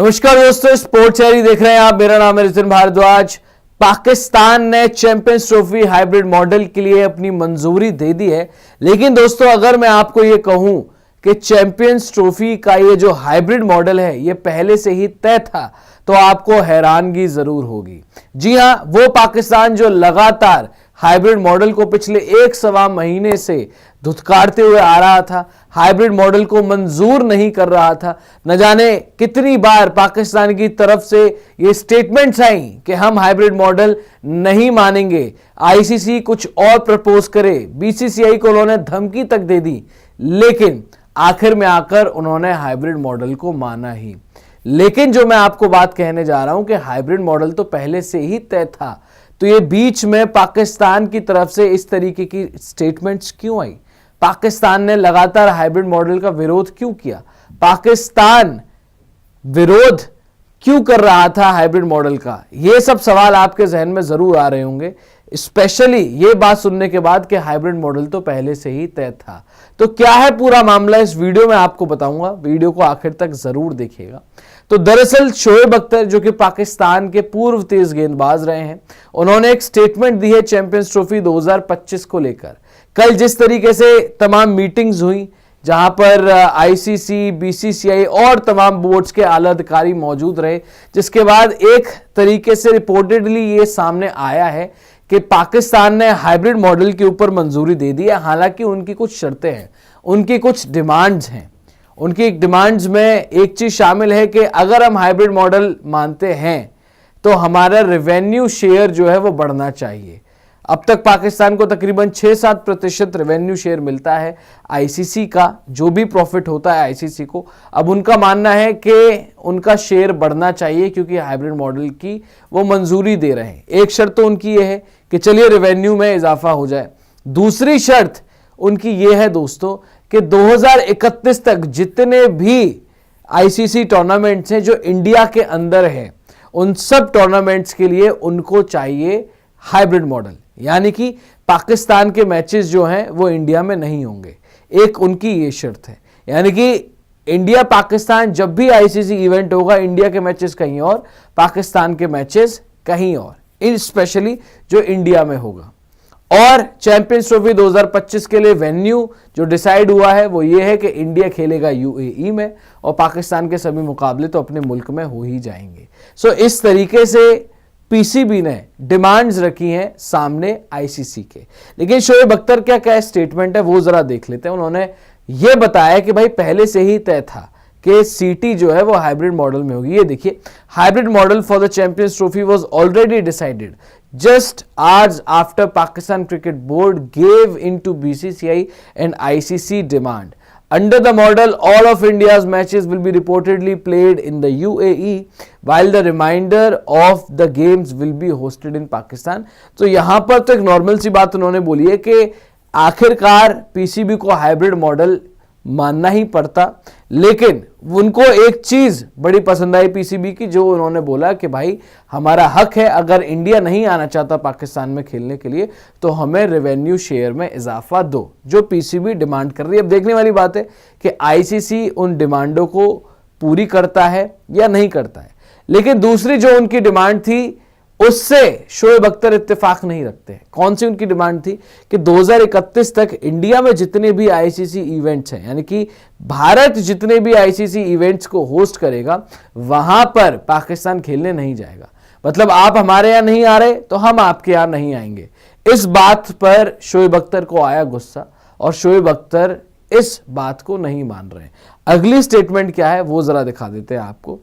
नमस्कार दोस्तों, स्पोर्ट्स शहरी देख रहे हैं आप। मेरा नाम है रितिन भारद्वाज। पाकिस्तान ने चैंपियंस ट्रॉफी हाइब्रिड मॉडल के लिए अपनी मंजूरी दे दी है। लेकिन दोस्तों, अगर मैं आपको यह कहूं कि चैंपियंस ट्रॉफी का ये जो हाइब्रिड मॉडल है ये पहले से ही तय था, तो आपको हैरानगी जरूर होगी। जी हां, वो पाकिस्तान जो लगातार हाइब्रिड मॉडल को पिछले 1 सवा महीने से धुतकारते हुए आ रहा था, हाइब्रिड मॉडल को मंजूर नहीं कर रहा था। न जाने कितनी बार पाकिस्तान की तरफ से ये स्टेटमेंट्स आई कि हम हाइब्रिड मॉडल नहीं मानेंगे, आईसीसी कुछ और प्रपोज करे, बीसीसीआई को उन्होंने धमकी तक दे दी, लेकिन आखिर में आकर उन्होंने हाइब्रिड मॉडल को माना ही। लेकिन जो मैं आपको बात कहने जा रहा हूं कि हाइब्रिड मॉडल तो पहले से ही तय था, तो ये बीच में पाकिस्तान की तरफ से इस तरीके की स्टेटमेंट्स क्यों आई? पाकिस्तान ने लगातार हाइब्रिड मॉडल का विरोध क्यों किया? पाकिस्तान विरोध क्यों कर रहा था हाइब्रिड मॉडल का? ये सब सवाल आपके जहन में जरूर आ रहे होंगे, स्पेशली ये बात सुनने के बाद कि हाइब्रिड मॉडल तो पहले से ही तय था। तो क्या है पूरा मामला, इस वीडियो में आपको बताऊंगा। वीडियो को आखिर तक जरूर देखिएगा। तो दरअसल शोएब अख्तर, जो कि पाकिस्तान के पूर्व तेज गेंदबाज रहे हैं, उन्होंने एक स्टेटमेंट दी है चैंपियंस ट्रॉफी 2025 को लेकर। कल जिस तरीके से तमाम मीटिंग्स हुई, जहां पर आईसीसी, बीसीसीआई और तमाम बोर्ड्स के आला अधिकारी मौजूद रहे, जिसके बाद एक तरीके से रिपोर्टेडली ये सामने आया है कि पाकिस्तान ने हाइब्रिड मॉडल के ऊपर मंजूरी दे दी है। हालांकि उनकी कुछ शर्तें हैं, उनकी कुछ डिमांड्स हैं। उनकी डिमांड्स में एक चीज शामिल है कि अगर हम हाइब्रिड मॉडल मानते हैं तो हमारा रेवेन्यू शेयर जो है वो बढ़ना चाहिए। अब तक पाकिस्तान को तकरीबन 6-7% रेवेन्यू शेयर मिलता है आईसीसी का, जो भी प्रॉफिट होता है आईसीसी को। अब उनका मानना है कि उनका शेयर बढ़ना चाहिए क्योंकि हाइब्रिड मॉडल की वो मंजूरी दे रहे हैं। एक शर्त तो उनकी ये है कि चलिए रेवेन्यू में इजाफा हो जाए। दूसरी शर्त उनकी ये है दोस्तों कि 2031 तक जितने भी आईसीसी टूर्नामेंट्स हैं जो इंडिया के अंदर हैं, उन सब टूर्नामेंट्स के लिए उनको चाहिए हाइब्रिड मॉडल, यानी कि पाकिस्तान के मैचेस जो हैं वो इंडिया में नहीं होंगे। एक उनकी ये शर्त है, यानी कि इंडिया पाकिस्तान जब भी आईसीसी इवेंट होगा, इंडिया के मैचेस कहीं और, पाकिस्तान के मैचेस कहीं और, इन स्पेशली जो इंडिया में होगा। और चैंपियंस ट्रॉफी 2025 के लिए वेन्यू जो डिसाइड हुआ है वो ये है कि इंडिया खेलेगा यूएई में और पाकिस्तान के सभी मुकाबले तो अपने मुल्क में हो ही जाएंगे। सो इस तरीके से पीसीबी ने डिमांड्स रखी हैं सामने आईसीसी के। लेकिन शोएब अख्तर क्या स्टेटमेंट है वो जरा देख लेते हैं। उन्होंने ये बताया कि भाई पहले से ही तय था कि सीटी जो है वो हाइब्रिड मॉडल में होगी। ये देखिए, hybrid model for the champions trophy was already decided just hours after Pakistan Cricket Board gave into BCCI and ICC demand. Under the model, all of India's matches will be reportedly played in the UAE, while the remainder of the games will be hosted in Pakistan. तो यहाँ पर तो एक normal सी बात उन्होंने बोली है कि आखिरकार पीसीबी को हाइब्रिड मॉडल मानना ही पड़ता। लेकिन उनको एक चीज बड़ी पसंद आई पीसीबी की, जो उन्होंने बोला कि भाई हमारा हक है, अगर इंडिया नहीं आना चाहता पाकिस्तान में खेलने के लिए तो हमें रेवेन्यू शेयर में इजाफा दो, जो पीसीबी डिमांड कर रही है। अब देखने वाली बात है कि आईसीसी उन डिमांडों को पूरी करता है या नहीं करता है। लेकिन दूसरी जो उनकी डिमांड थी उससे शोएब अख्तर इत्तेफाक नहीं रखते हैं। कौन सी उनकी डिमांड थी कि 2031 तक इंडिया में जितने भी आईसीसी इवेंट्स हैं, यानी कि भारत जितने भी आईसीसी इवेंट्स को होस्ट करेगा, वहां पर पाकिस्तान खेलने नहीं जाएगा। मतलब आप हमारे यहां नहीं आ रहे तो हम आपके यहां नहीं आएंगे। इस बात पर शोएब अख्तर को आया गुस्सा और शोएब अख्तर इस बात को नहीं मान रहे। अगली स्टेटमेंट क्या है वो जरा दिखा देते हैं आपको।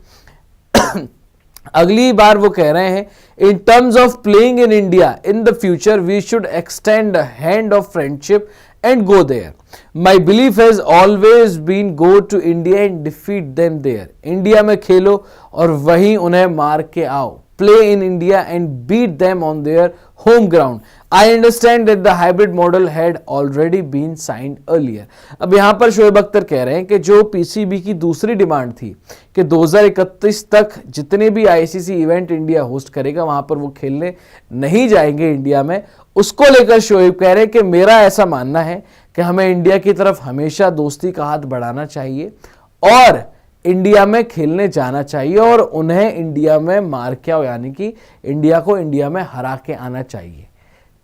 अगली बार वो कह रहे हैं, in terms of playing in India in the future we should extend a hand of friendship and go there. My belief has always been go to India and defeat them there. India में खेलो और वहीं उन्हें मार के आओ। Play in India and beat them on their home ground. I understand that the hybrid model had already been signed earlier. अब यहां पर शोएब अख्तर कह रहे हैं कि जो पीसीबी की दूसरी डिमांड थी कि 2031 तक जितने भी आईसीसी इवेंट इंडिया होस्ट करेगा वहां पर वो खेलने नहीं जाएंगे इंडिया में, उसको लेकर शोएब कह रहे हैं कि मेरा ऐसा मानना है कि हमें इंडिया की तरफ हमेशा दोस्ती का हाथ बढ़ाना चाहिए और इंडिया में खेलने जाना चाहिए और उन्हें इंडिया में मार के आओ, यानी कि इंडिया को इंडिया में हरा के आना चाहिए।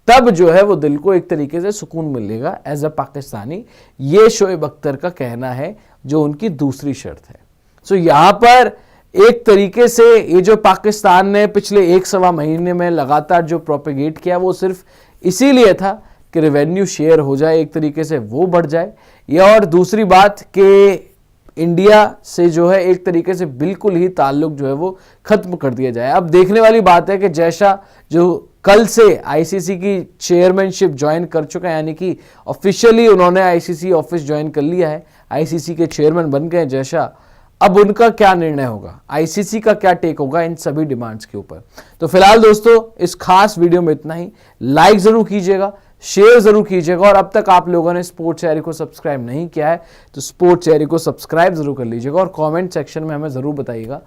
तब जो है वो दिल को एक तरीके से सुकून मिलेगा एज अ पाकिस्तानी। ये शोएब अख्तर का कहना है, जो उनकी दूसरी शर्त है। सो यहां पर एक तरीके से ये जो पाकिस्तान ने पिछले 1-1.25 महीने में लगातार जो प्रोपेगेट किया, वो सिर्फ इसीलिए था कि रेवेन्यू शेयर हो जाए, एक तरीके से वो बढ़ जाए। या और दूसरी बात कि इंडिया से जो है एक तरीके से बिल्कुल ही ताल्लुक जो है वो खत्म कर दिया जाए। अब देखने वाली बात है कि जैसा जो कल से आईसीसी की चेयरमैनशिप ज्वाइन कर चुका है, यानी कि ऑफिशियली उन्होंने आईसीसी ऑफिस ज्वाइन कर लिया है, आईसीसी के चेयरमैन बन गए जैसा। अब उनका क्या निर्णय होगा, आईसीसी का क्या टेक होगा इन सभी डिमांड्स के ऊपर। तो फिलहाल दोस्तों इस खास वीडियो में इतना ही। लाइक जरूर कीजिएगा, शेयर जरूर कीजिएगा, और अब तक आप लोगों ने स्पोर्ट्स डायरी को सब्सक्राइब नहीं किया है तो स्पोर्ट्स डायरी को सब्सक्राइब जरूर कर लीजिएगा, और कमेंट सेक्शन में हमें जरूर बताइएगा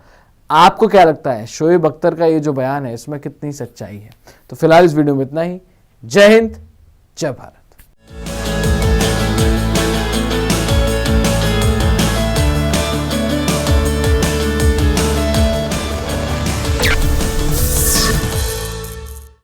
आपको क्या लगता है शोएब अख्तर का ये जो बयान है इसमें कितनी सच्चाई है। तो फिलहाल इस वीडियो में इतना ही। जय हिंद, जय भारत।